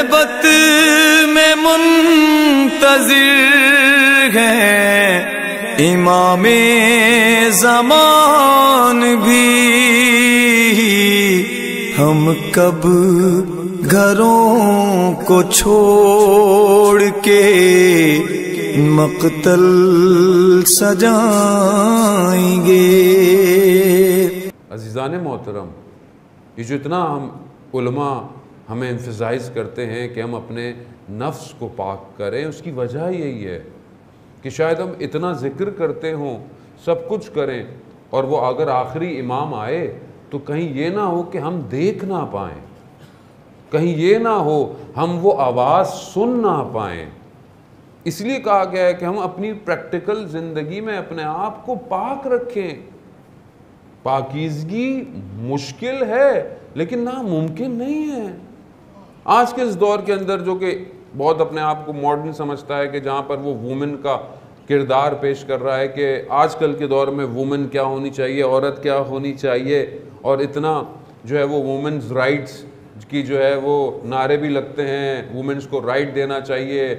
غیبت میں منتظر ہیں امام زمان بھی، ہم کب گھروں کو چھوڑ کے مقتل سجائیں گے۔ عزیزان محترم، یہ جو اتنا ہم علماء ہمیں ایمفیسائز کرتے ہیں کہ ہم اپنے نفس کو پاک کریں، اس کی وجہ یہی ہے کہ شاید ہم اتنا ذکر کرتے ہوں، سب کچھ کریں، اور وہ اگر آخری امام آئے تو کہیں یہ نہ ہو کہ ہم دیکھ نہ پائیں، کہیں یہ نہ ہو ہم وہ آواز سن نہ پائیں۔ اس لیے کہا گیا ہے کہ ہم اپنی پریکٹیکل زندگی میں اپنے آپ کو پاک رکھیں۔ پاکیزگی مشکل ہے لیکن ناممکن نہیں ہے۔ آج کے اس دور کے اندر جو کہ بہت اپنے آپ کو ماڈرن سمجھتا ہے، کہ جہاں پر وہ وومن کا کردار پیش کر رہا ہے کہ آج کل کے دور میں وومن کیا ہونی چاہیے، عورت کیا ہونی چاہیے، اور اتنا جو ہے وہ وومنز رائٹس کی جو ہے وہ نعرے بھی لگتے ہیں، وومنز کو رائٹ دینا چاہیے۔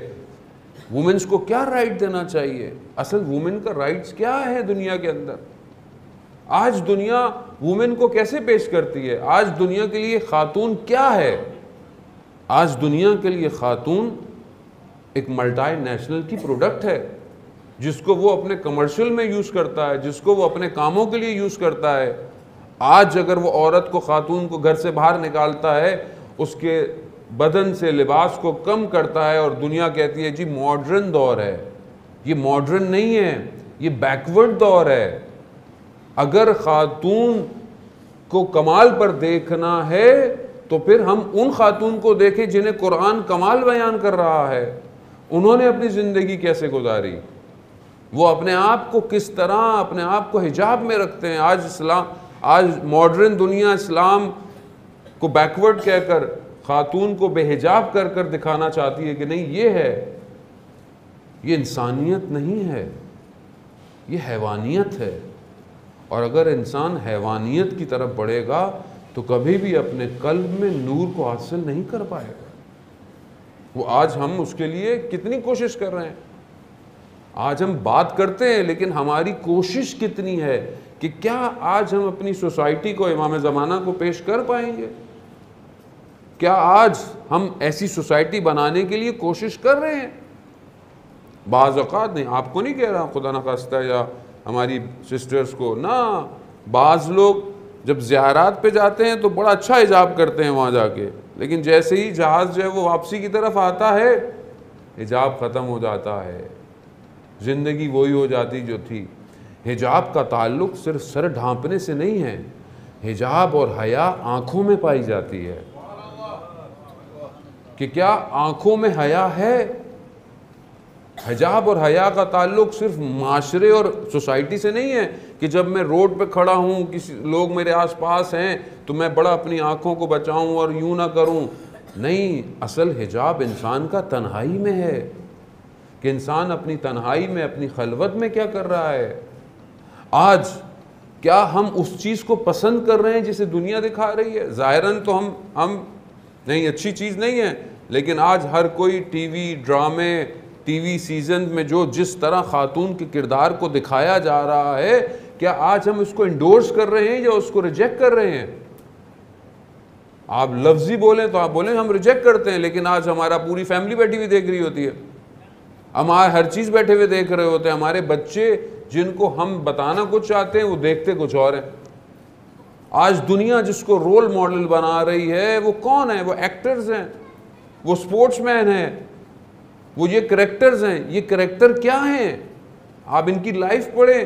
وومنز کو کیا رائٹ دینا چاہیے؟ اصل وومن کا رائٹس کیا ہے دنیا کے اندر؟ آج دنیا وومن کو کیسے پیش کرتی ہے؟ آج دنیا کے لیے خاتون کیا ہے؟ آج دنیا کے لیے خاتون ایک ملٹی نیشنل کی پروڈکٹ ہے، جس کو وہ اپنے کمرشل میں یوز کرتا ہے، جس کو وہ اپنے کاموں کے لیے یوز کرتا ہے۔ آج اگر وہ عورت کو، خاتون کو گھر سے باہر نکالتا ہے، اس کے بدن سے لباس کو کم کرتا ہے، اور دنیا کہتی ہے جی ماڈرن دور ہے۔ یہ ماڈرن نہیں ہے، یہ بیکورڈ دور ہے۔ اگر خاتون کو کمال پر دیکھنا ہے تو پھر ہم ان خاتون کو دیکھیں جنہیں قرآن کمال بیان کر رہا ہے۔ انہوں نے اپنی زندگی کیسے گزاری، وہ اپنے آپ کو کس طرح اپنے آپ کو حجاب میں رکھتے ہیں۔ آج ماڈرن دنیا اسلام کو بیکورڈ کہہ کر خاتون کو بے حجاب کر کر دکھانا چاہتی ہے کہ نہیں، یہ ہے، یہ انسانیت نہیں ہے، یہ حیوانیت ہے۔ اور اگر انسان حیوانیت کی طرف بڑھے گا تو کبھی بھی اپنے قلب میں نور کو حاصل نہیں کر پائے گا۔ وہ آج ہم اس کے لیے کتنی کوشش کر رہے ہیں، آج ہم بات کرتے ہیں لیکن ہماری کوشش کتنی ہے کہ کیا آج ہم اپنی سوسائٹی کو امام زمانہ کو پیش کر پائیں گے؟ کیا آج ہم ایسی سوسائٹی بنانے کے لیے کوشش کر رہے ہیں؟ بعض اوقات نہیں، آپ کو نہیں کہہ رہا خدا نخواستہ یا ہماری سسٹرز کو، نہ، بعض لوگ جب زیارات پہ جاتے ہیں تو بڑا اچھا حجاب کرتے ہیں وہاں جا کے، لیکن جیسے ہی جہاز جو ہے وہ واپسی کی طرف آتا ہے حجاب ختم ہو جاتا ہے، زندگی وہی ہو جاتی جو تھی۔ حجاب کا تعلق صرف سر ڈھانپنے سے نہیں ہے، حجاب اور حیا آنکھوں میں پائی جاتی ہے کہ کیا آنکھوں میں حیا ہے۔ حجاب اور حیا کا تعلق صرف معاشرے اور سوسائٹی سے نہیں ہے کہ جب میں روڈ پہ کھڑا ہوں، کسی لوگ میرے آس پاس ہیں تو میں بڑا اپنی آنکھوں کو بچاؤں اور یوں نہ کروں۔ نہیں، اصل حجاب انسان کا تنہائی میں ہے کہ انسان اپنی تنہائی میں، اپنی خلوت میں کیا کر رہا ہے۔ آج کیا ہم اس چیز کو پسند کر رہے ہیں جسے دنیا دکھا رہی ہے؟ ظاہراً تو ہم نہیں، اچھی چیز نہیں ہے، لیکن آج ہر کوئی ٹی وی ڈرامے، ٹی وی سیزن میں جو جس طرح خاتون کے کردار کو دکھایا جا رہا ہے، کیا آج ہم اس کو انڈورس کر رہے ہیں یا اس کو ریجیکٹ کر رہے ہیں؟ آپ لفظی بولیں تو آپ بولیں ہم ریجیکٹ کرتے ہیں، لیکن آج ہمارا پوری فیملی بیٹھی ہوئی دیکھ رہی ہوتی ہے، ہمارے ہر چیز بیٹھے ہوئے دیکھ رہے ہوتے ہیں، ہمارے بچے جن کو ہم بتانا کچھ چاہتے ہیں وہ دیکھتے کچھ اور ہیں۔ آج دنیا جس کو رول ماڈل بنا رہی ہے وہ کون ہے؟ وہ ایکٹرز ہیں، وہ سپورٹس مین ہیں، وہ یہ کریکٹرز ہیں۔ یہ کریکٹر کیا ہیں؟ آپ ان کی لائف پڑھیں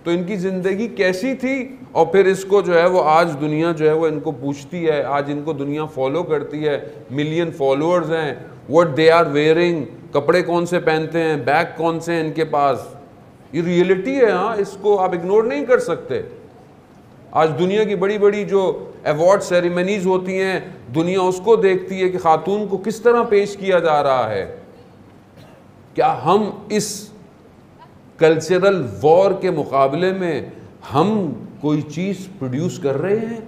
تو ان کی زندگی کیسی تھی، اور پھر اس کو جو ہے وہ آج دنیا جو ہے وہ ان کو پوچھتی ہے، آج ان کو دنیا فالو کرتی ہے، ملین فالوورز ہیں۔ what they are wearing، کپڑے کون سے پہنتے ہیں، بیگ کون سے ہیں ان کے پاس، یہ ریئلٹی ہے۔ ہاں، اس کو آپ اگنور نہیں کر سکتے۔ آج دنیا کی بڑی بڑی جو ایوارڈ سیریمنیز ہوتی ہیں، دنیا اس کو دیکھتی ہے کہ خاتون کو کس طرح پیش کیا جا رہا ہے۔ کیا ہم اس کلچرل وار کے مقابلے میں ہم کوئی چیز پروڈیوس کر رہے ہیں؟